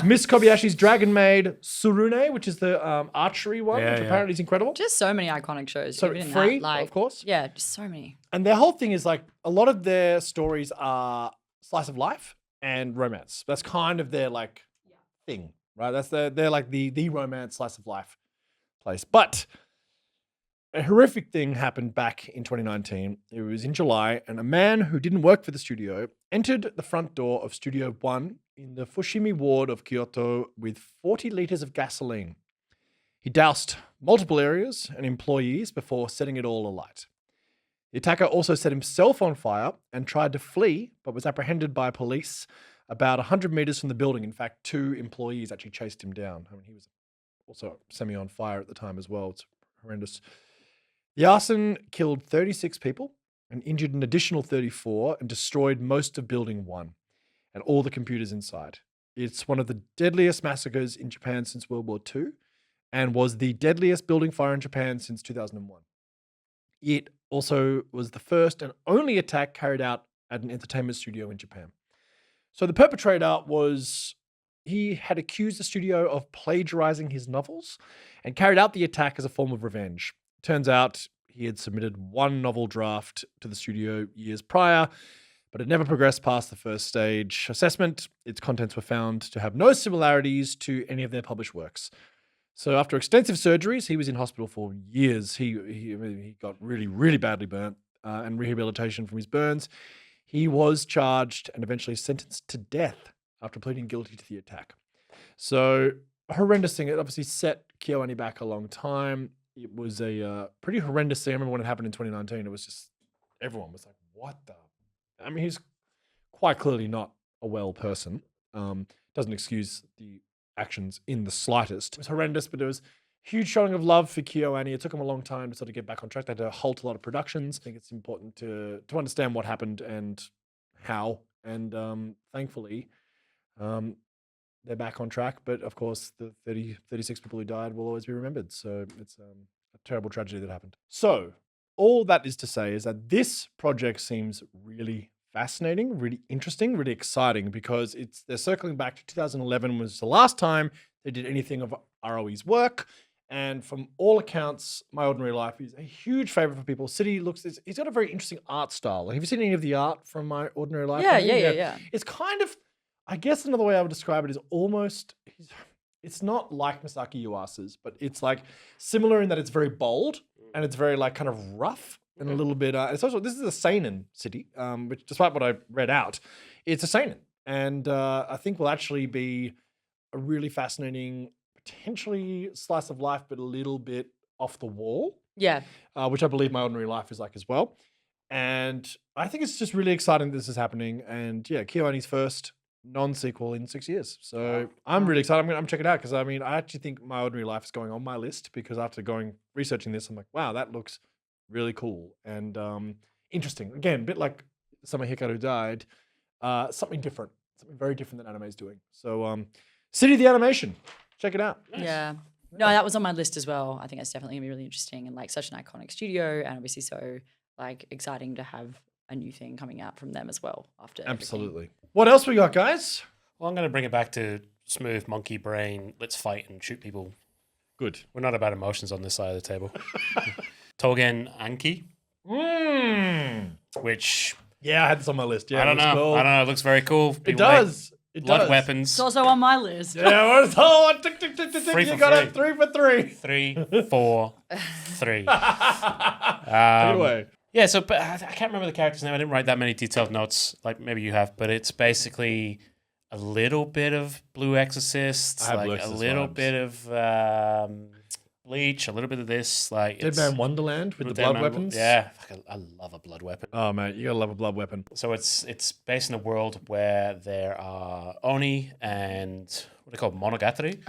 Miss Kobayashi's Dragon Maid. Surune, which is the archery one, which apparently is incredible. Just so many iconic shows. So even in Free, that, like, of course. Yeah, just so many. And their whole thing is like, a lot of their stories are slice of life and romance. That's kind of their like thing, right? That's they're like the romance slice of life place. But a horrific thing happened back in 2019. It was in July, and a man who didn't work for the studio entered the front door of Studio 1 in the Fushimi ward of Kyoto with 40 liters of gasoline. He doused multiple areas and employees before setting it all alight. The attacker also set himself on fire and tried to flee, but was apprehended by police about 100 meters from the building. In fact, 2 employees actually chased him down. I mean, he was also semi on fire at the time as well. It's horrendous. The arson killed 36 people and injured an additional 34 and destroyed most of Building 1 and all the computers inside. It's one of the deadliest massacres in Japan since World War II and was the deadliest building fire in Japan since 2001. It also was the first and only attack carried out at an entertainment studio in Japan. So the perpetrator he had accused the studio of plagiarizing his novels and carried out the attack as a form of revenge. Turns out he had submitted one novel draft to the studio years prior, but it never progressed past the first stage assessment. Its contents were found to have no similarities to any of their published works. So after extensive surgeries, he was in hospital for years. He got really, really badly burnt and rehabilitation from his burns. He was charged and eventually sentenced to death after pleading guilty to the attack. So a horrendous thing. It obviously set KyoAni back a long time. It was a pretty horrendous thing. I remember when it happened in 2019, it was just, everyone was like, what the? I mean, he's quite clearly not a well person. Doesn't excuse the actions in the slightest. It was horrendous, but it was a huge showing of love for KyoAni. It took him a long time to sort of get back on track. They had to halt a lot of productions. I think it's important to understand what happened and how. And thankfully, they're back on track. But of course, the 36 people who died will always be remembered. So it's a terrible tragedy that happened. So all that is to say is that this project seems really fascinating, really interesting, really exciting, because they're circling back to 2011 was the last time they did anything of ROE's work. And from all accounts, My Ordinary Life is a huge favorite for people. City he's got a very interesting art style. Have you seen any of the art from My Ordinary Life? Yeah. It's kind of, I guess another way I would describe it is almost, it's not like Masaki Yuasa's, but it's like similar in that it's very bold and it's very like kind of rough and a little bit, it's also, this is a seinen city, which despite what I read out, it's a seinen. And I think will actually be a really fascinating, potentially slice of life, but a little bit off the wall. Yeah. Which I believe My Ordinary Life is like as well. And I think it's just really exciting that this is happening. And yeah, KyoAni's first non-sequel in 6 years. So I'm really excited. I'm checking it out because I mean, I actually think My Ordinary Life is going on my list because after researching this, I'm like, wow, that looks really cool and interesting. Again, a bit like Summer Hikaru died, something different, something very different that anime is doing. So City the Animation, check it out. Yeah. No, that was on my list as well. I think that's definitely gonna be really interesting and like such an iconic studio and obviously so like exciting to have a new thing coming out from them as well after Absolutely. What else we got, guys? Well, I'm going to bring it back to smooth monkey brain. Let's fight and shoot people. Good. We're not about emotions on this side of the table. Togen Anki. Which... Yeah, I had this on my list. Yeah, I don't know. Cool. I don't know. It looks very cool. It does. blood does. weapons. It's also on my list. Yeah, tick, tick, tick, tick, tick. Three You for got it. three. 3 for 3. 3, 4, 3. Take it away. Yeah, so but I can't remember the character's name. I didn't write that many detailed notes, like maybe you have, but it's basically a little bit of Blue Exorcist, I have like Blue a Exorcist little vibes. bit of Bleach, a little bit of this, like Dead Man Wonderland with the blood weapons. Yeah, I love a blood weapon. Oh, mate, you gotta love a blood weapon. So it's based in a world where there are Oni and what are they called? Monogatari?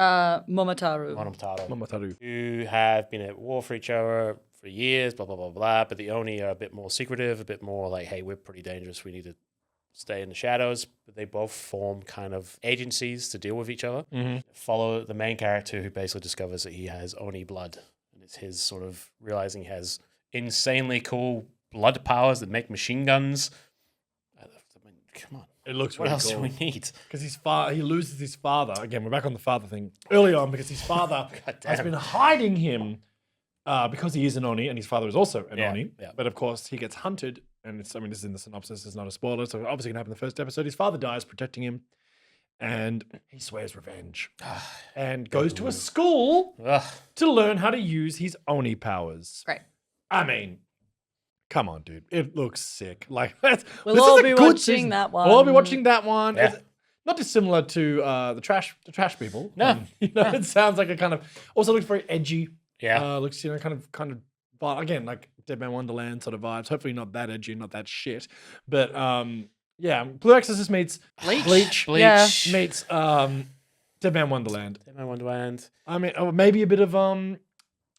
Momotaro. Momotaru. Who have been at war for each other for years, blah, blah, blah, blah. But the Oni are a bit more secretive, a bit more like, hey, we're pretty dangerous. We need to stay in the shadows. But they both form kind of agencies to deal with each other. Follow the main character who basically discovers that he has Oni blood. And it's his sort of realizing he has insanely cool blood powers that make machine guns. I mean, come on. It looks What really else cool. do we need? Because he loses his father. Again, we're back on the father thing early on because his father has been hiding him because he is an Oni and his father is also an Oni. Yeah. But of course, he gets hunted. And this is in the synopsis. It's not a spoiler. So obviously going to happen in the first episode. His father dies protecting him. And he swears revenge. And goes to a school Ugh. to learn how to use his Oni powers. Great. I mean, come on, dude. It looks sick. Like We'll this all is a be good watching season. that We'll all be one. watching that one. Yeah. It's not dissimilar to the trash people. No. It sounds like a kind of also looks very edgy. Yeah. Looks kind of again like Dead Man Wonderland sort of vibes. Hopefully not that edgy, not that shit. But yeah, Blue Exorcist meets Bleach. Yeah. Meets Dead Man Wonderland. Dead Man Wonderland. I mean, maybe a bit of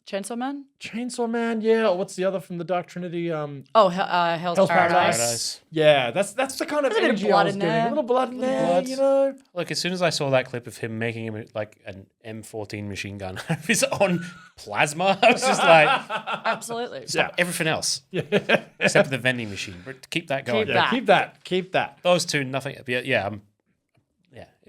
Chainsaw Man? Chainsaw Man, yeah. Or what's the other from the Dark Trinity? Oh, Hell's Paradise. Yeah, that's the kind of There's a bit of energy blood I was in getting. there. A little blood in there, blood. you know. Look, as soon as I saw that clip of him making him like an M14 machine gun out of his own plasma, I was just like, Absolutely. stop everything else Yeah, except for the vending machine. But keep that going. Keep yeah. Keep that. Those two, nothing. Yeah.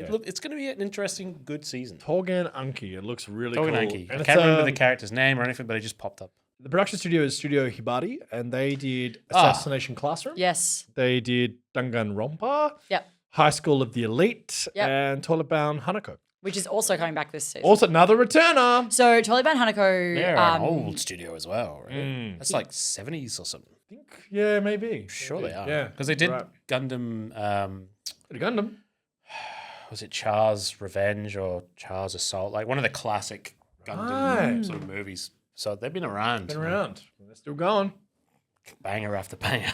It's going to be an interesting, good season. Togen Anki. It looks really Togen cool. Anki. I And can't it's, remember the character's name or anything, but it just popped up. The production studio is Studio Hibari, and they did Assassination Classroom. Yes. They did Danganronpa, Yep. High School of the Elite, Yep. and Toilet Bound Hanako. Which is also coming back this season. Also, another returner. So Toilet Bound Hanako. They're an old studio as well, right? That's like 70s or something. I think, yeah, maybe. Sure they are. Yeah, Because they did right. Gundam, The Gundam. was it Char's Revenge or Char's Assault? Like one of the classic Gundam Right. sort of movies. So they've been around. Been around. They're still going. Banger after banger.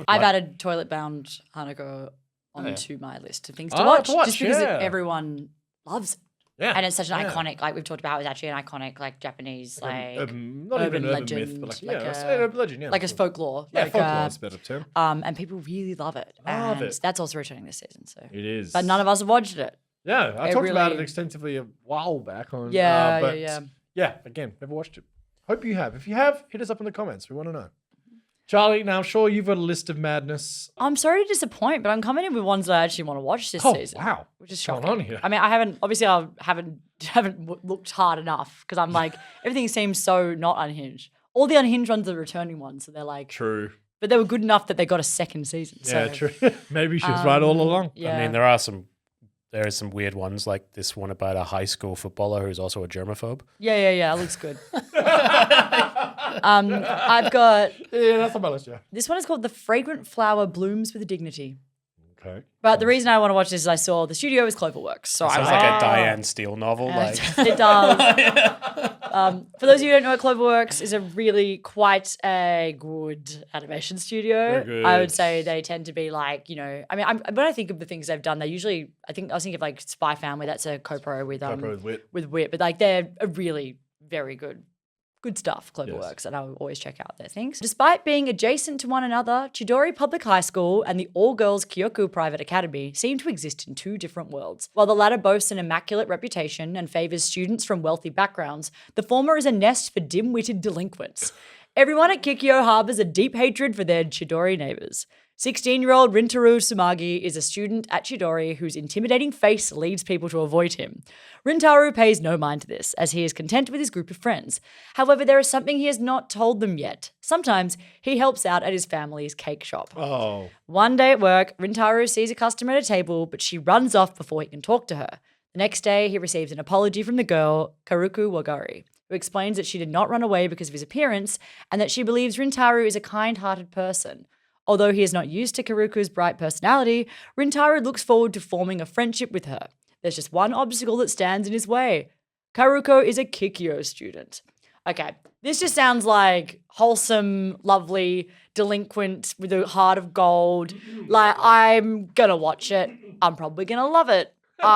I've added Toilet Bound Hanako onto my list of things to watch, just because yeah. everyone loves it. Yeah. And it's such an Yeah. iconic, like we've talked about, it's actually an iconic, like Japanese, like, not even urban legend, myth, but like, like yeah, a- let's say urban legend, yeah. like as folklore. yeah, like, folklore is a better term. and people really love it. Love and it. that's also returning this season. So, It is. but none of us have watched it. Yeah, I it talked about it really- extensively a while back on. Yeah, but yeah. yeah, again, never watched it. Hope you have. If you have, hit us up in the comments. We want to know. Charlie, now I'm sure you've got a list of madness. I'm sorry to disappoint, but I'm coming in with ones that I actually want to watch this Oh, season. wow. Which is What's going shocking. on here? I mean, I haven't looked hard enough because I'm like, everything seems so not unhinged. All the unhinged ones are returning ones, so they're like, True. but they were good enough that they got a second season. Yeah, so, true. Maybe she was right all along. Yeah. I mean, there are some weird ones, like this one about a high school footballer who's also a germaphobe. Yeah. It looks good. I've got Yeah, that's on my list, yeah. this one is called The Fragrant Flower Blooms with Dignity. Okay. But the reason I want to watch this is I saw the studio is Cloverworks. So I Sounds was like like, a Diane Steele novel. Like, it does. For those of you who don't know, Cloverworks is a really quite a good animation studio. Very I would good. say they tend to be like, when I think of the things they've done, I was thinking of like Spy Family. That's a co-pro with Pro with wit. with Wit, but like they're a really very good stuff, Cloverworks, and I will always check out their things. Despite being adjacent to one another, Chidori Public High School and the all-girls Kyoku Private Academy seem to exist in two different worlds. While the latter boasts an immaculate reputation and favors students from wealthy backgrounds, the former is a nest for dim-witted delinquents. Everyone at Kikyo harbors a deep hatred for their Chidori neighbors. 16-year-old Rintaro Sumagi is a student at Chidori whose intimidating face leads people to avoid him. Rintaro pays no mind to this, as he is content with his group of friends. However, there is something he has not told them yet. Sometimes he helps out at his family's cake shop. Oh. One day at work, Rintaro sees a customer at a table, but she runs off before he can talk to her. The next day, he receives an apology from the girl, Karuku Wagari, who explains that she did not run away because of his appearance and that she believes Rintaro is a kind-hearted person. Although he is not used to Karuku's bright personality, Rintaro looks forward to forming a friendship with her. There's just one obstacle that stands in his way. Karuko is a Kikyo student. Okay, this just sounds like wholesome, lovely, delinquent with a heart of gold. Like, I'm gonna watch it. I'm probably gonna love it. There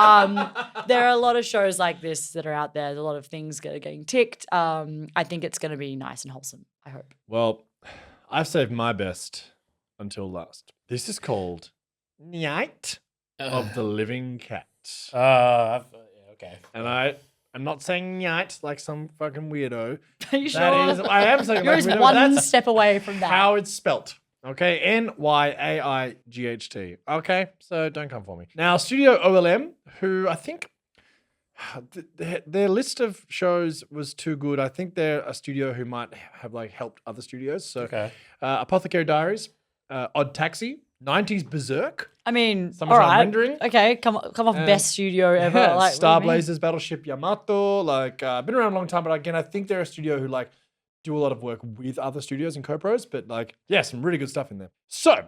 are a lot of shows like this that are out there. There's a lot of things that are getting ticked. I think it's gonna be nice and wholesome, I hope. Well, I've saved my best until last. This is called Nyaight of the Living Cat. Okay. And I'm not saying Nyaight like some fucking weirdo. Are you sure? I am saying You're like just weirdo. one That's step away from that. how it's spelt. Okay, Nyaight. Okay, so don't come for me. Now, Studio OLM, who I think their list of shows was too good. I think they're a studio who might have like helped other studios. So, Okay. Apothecary Diaries, Odd Taxi, 90s Berserk, I mean, all Summertime right. Rendering. Okay, come off best studio ever. Yeah, Like, Star what do you mean? Blazers, Battleship Yamato. Like, been around a long time, but again, I think they're a studio who like do a lot of work with other studios and co-pros. But like, yeah, some really good stuff in there. So,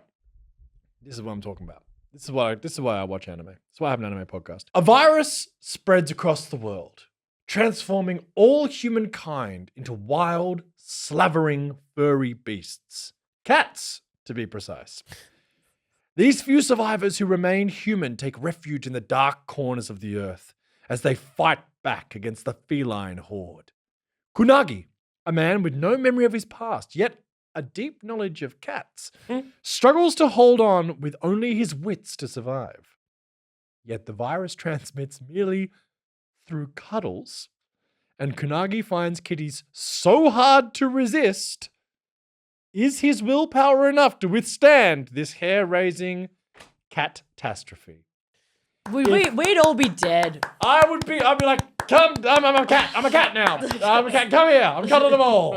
this is what I'm talking about. This is why I watch anime. This is why I have an anime podcast. A virus spreads across the world, transforming all humankind into wild, slavering, furry beasts. Cats, to be precise. These few survivors who remain human take refuge in the dark corners of the earth as they fight back against the feline horde. Kunagi, a man with no memory of his past, yet a deep knowledge of cats, struggles to hold on with only his wits to survive. Yet the virus transmits merely through cuddles, and Kunagi finds kitties so hard to resist. Is his willpower enough to withstand this hair-raising catastrophe? We'd all be dead. I'd be like, come, I'm a cat now. I'm a cat, come here, I'm cuddling them all.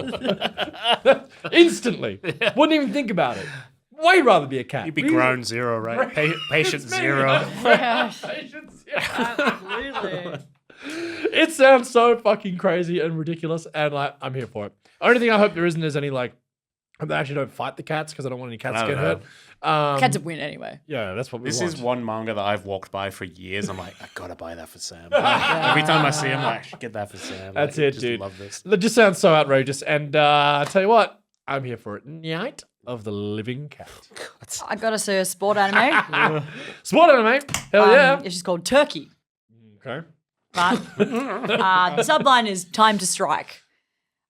Instantly. Wouldn't even think about it. Way rather be a cat. You'd be grown zero, right? Patient It's me. zero. Patient zero. Absolutely. It sounds so fucking crazy and ridiculous, and like, I'm here for it. Only thing I hope there isn't is any like, I actually don't fight the cats because I don't want any cats to get hurt. Cats would win anyway. Yeah, that's what we This want. is one manga that I've walked by for years. I'm like, I gotta buy that for Sam. Every time I see him, I'm like, I should get that for Sam. That's Like, it, just dude. Love this. That just sounds so outrageous. And I tell you what, I'm here for it. Nyaight of the Living Cat. I gotta say a sport anime. Sport anime. Hell yeah. It's just called Turkey. Okay. But the subline is Time to Strike.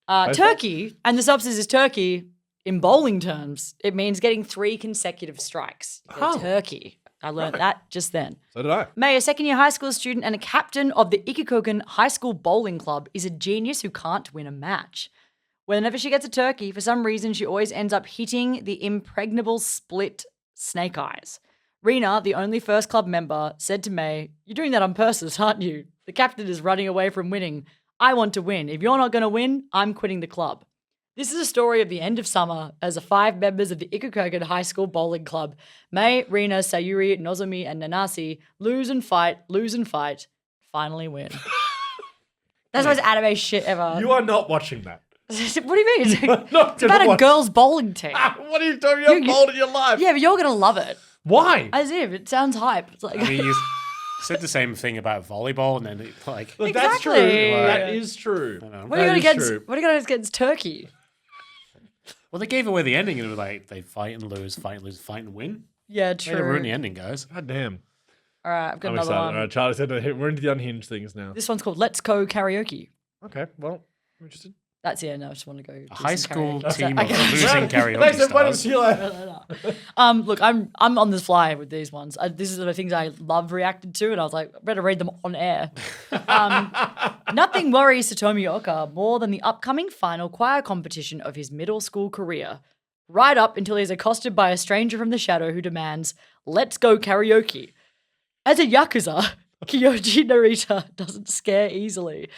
Turkey, and the substance is turkey in bowling terms. It means getting 3 consecutive strikes. Oh. Turkey. I learned that just then. So did I. May, a second-year high school student and a captain of the Ikikoken High School Bowling Club, is a genius who can't win a match. Whenever she gets a turkey, for some reason, she always ends up hitting the impregnable split Snake Eyes. Rena, the only first club member, said to May, "You're doing that on purpose, aren't you? The captain is running away from winning. I want to win. If you're not going to win, I'm quitting the club." This is a story of the end of summer as the 5 members of the Ikukogen High School Bowling Club, Mei, Rina, Sayuri, Nozomi, and Nanasi, lose and fight, finally win. That's the most anime shit ever. You are not watching that. What do you mean? Not It's about gonna a watch- girls' bowling team. What are you talking about? You- Bold in your life. Yeah, but you're going to love it. Why? As if. It sounds hype. It's like, I mean, you said the same thing about volleyball, and then it, like, Look, that's true. Exactly. That is true. what are you That going is to true. get? What are you going to against Turkey? well, they gave away the ending, and it was like they fight and lose, fight and win. Yeah, Way to ruin true. the ending, guys. God damn. All right, I've got I'm another excited. one. All right, Charlie said we're into the unhinged things now. This one's called Let's Go Karaoke. Okay, well, I'm interested. That's no, I just want to go. A high school team Okay. of losing karaoke Thanks, everybody. stars. See you later. Look, I'm on the fly with these ones. This is the things I love reacted to, and I was like, I better read them on air. Nothing worries Satomi Oka more than the upcoming final choir competition of his middle school career. right up until he's accosted by a stranger from the shadow who demands, "Let's go karaoke." As a Yakuza, Kyoji Narita doesn't scare easily,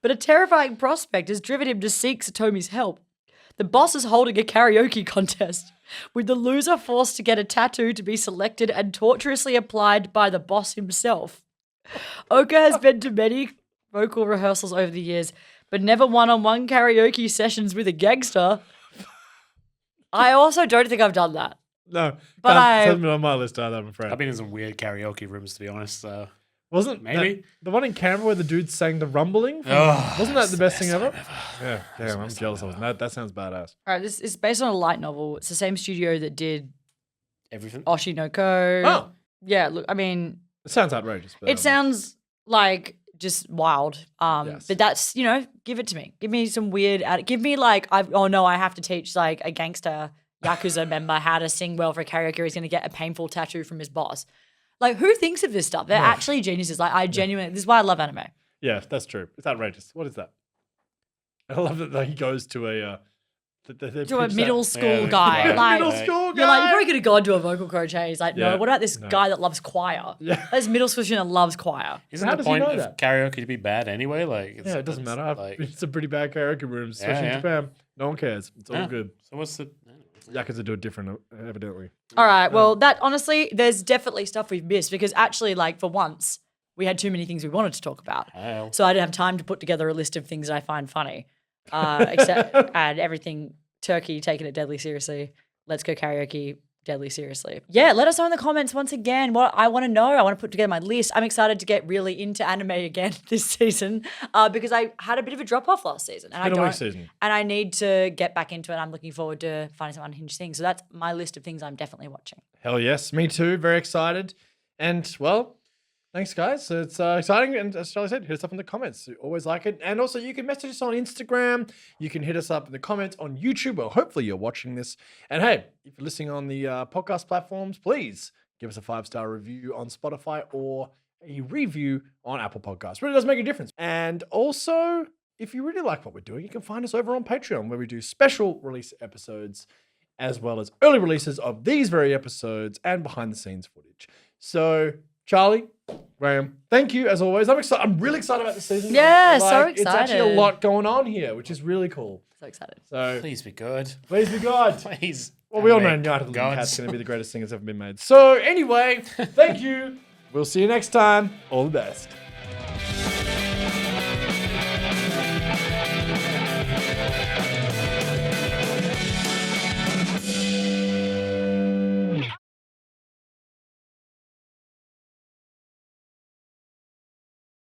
but a terrifying prospect has driven him to seek Satomi's help. The boss is holding a karaoke contest, with the loser forced to get a tattoo to be selected and torturously applied by the boss himself. Oka has been to many vocal rehearsals over the years, but never one-on-one karaoke sessions with a gangster. I also don't think I've done that. No, But hasn't been on my list either, I'm afraid. I've been in some weird karaoke rooms, to be honest. Wasn't maybe the one in Canberra where the dude sang the rumbling? Wasn't that the best thing ever? Yeah, damn, I'm jealous of it. That sounds badass. All right, this is based on a light novel. It's the same studio that did everything. Oshinoko. Oh, Yeah, look, I mean, it sounds outrageous. But, it sounds like just wild. Yes. But that's, give it to me. Give me some weird, give me like, I have to teach like a gangster Yakuza member how to sing well for karaoke. He's going to get a painful tattoo from his boss. Like, who thinks of this stuff? They're actually geniuses. Like, I genuinely, this is why I love anime. Yeah, that's true. It's outrageous. What is that? I love that he goes to a To a middle school guy. right. Like, middle school guy. you're like, you probably could have gone to a vocal coach. He's like, no, Yeah. what about this guy that loves choir? Yeah. This middle school student that loves choir. Isn't How the does he point know of that? karaoke to be bad anyway? Like, Yeah, it doesn't matter. I've Like, been to some pretty bad karaoke rooms, especially in yeah. Japan. No one cares. It's all Yeah. good. so what's the? Yakuza do it different, evidently. All right. Well, that honestly, there's definitely stuff we've missed because actually, like, for once, we had too many things we wanted to talk about. Hell. So I didn't have time to put together a list of things that I find funny. Except and everything Turkey taking it deadly seriously. Let's go karaoke deadly seriously. Yeah, let us know in the comments once again what I want to know. I want to put together my list. I'm excited to get really into anime again this season because I had a bit of a drop off last season. And Been a weak season. And I need to get back into it. I'm looking forward to finding some unhinged things. So that's my list of things I'm definitely watching. Hell yes, me too. Very excited. And well, thanks guys. So it's exciting. And as Charlie said, hit us up in the comments. We always like it. And also you can message us on Instagram. You can hit us up in the comments on YouTube. Well, hopefully you're watching this. And hey, if you're listening on the podcast platforms, please give us a 5-star review on Spotify or a review on Apple Podcasts. Really does make a difference. And also, if you really like what we're doing, you can find us over on Patreon where we do special release episodes as well as early releases of these very episodes and behind the scenes footage. So Charlie, Graeme, thank you as always. I'm excited. I'm really excited about this season. Yeah, so It's actually a excited. lot going on here, which is really cool. So excited. So Please be good. please be good. Please. Well, we all know Anime Nyaight Little gods. Cat's going to be the greatest thing that's ever been made. So anyway, thank you. We'll see you next time. All the best.